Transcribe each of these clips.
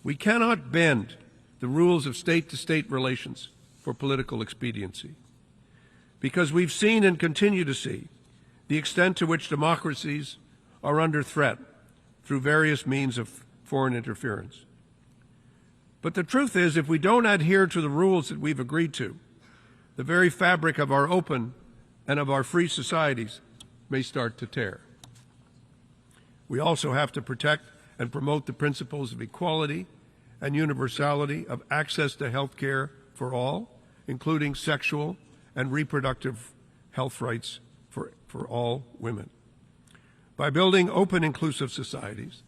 We cannot bend the rules of state-to-state relations for political expediency, because we've seen and continue to see the extent to which democracies are under threat through various means of foreign interference. But the truth is, if we don't adhere to the rules that we've agreed to, the very fabric of our open and of our free societies may start to tear. We also have to protect and promote the principles of equality and universality of access to health care for all, including sexual and reproductive health rights for all women. By building open, inclusive societies,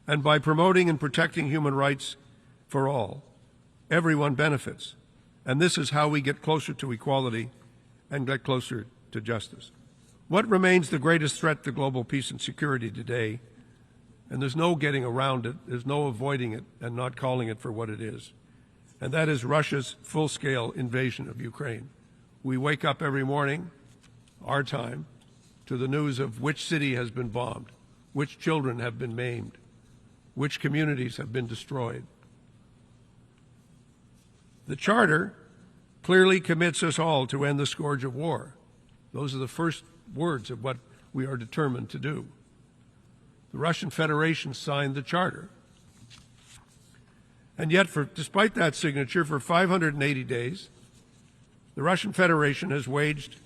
and by promoting and protecting human rights for all, everyone benefits. And this is how we get closer to equality and get closer to justice. What remains the greatest threat to global peace and security today, and there's no getting around it, there's no avoiding it and not calling it for what it is, and that is Russia's full-scale invasion of Ukraine. We wake up every morning, our time, to the news of which city has been bombed, which children have been maimed, which communities have been destroyed. The Charter clearly commits us all to end the scourge of war. Those are the first words of what we are determined to do. The Russian Federation signed the Charter. And yet, despite that signature, for 580 days, the Russian Federation has waged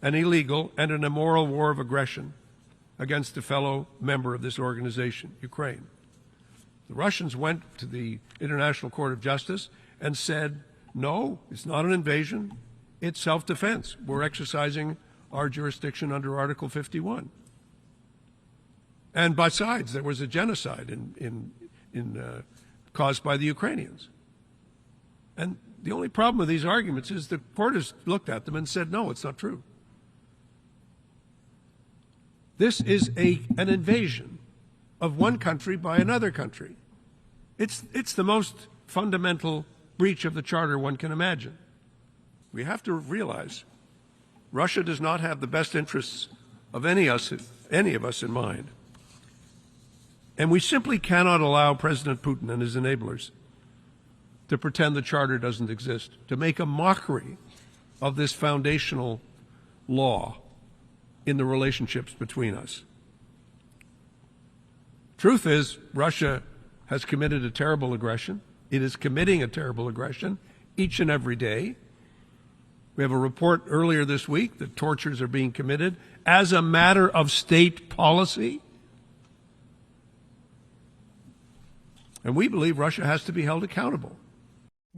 an illegal and an immoral war of aggression against a fellow member of this organization, Ukraine. The Russians went to the International Court of Justice and said, no, it's not an invasion, it's self-defense. We're exercising our jurisdiction under Article 51. And besides, there was a genocide caused by the Ukrainians. And the only problem with these arguments is the court has looked at them and said, no, it's not true. This is an invasion of one country by another country. It's the most fundamental breach of the Charter one can imagine. We have to realize Russia does not have the best interests of any of us in mind. And we simply cannot allow President Putin and his enablers to pretend the Charter doesn't exist, to make a mockery of this foundational law in the relationships between us. Truth is, Russia has committed a terrible aggression. It is committing a terrible aggression each and every day. We have a report earlier this week that tortures are being committed as a matter of state policy. And we believe Russia has to be held accountable.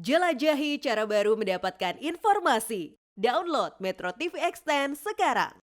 Jelajahi cara baru mendapatkan informasi. Download MetroTV Extend sekarang.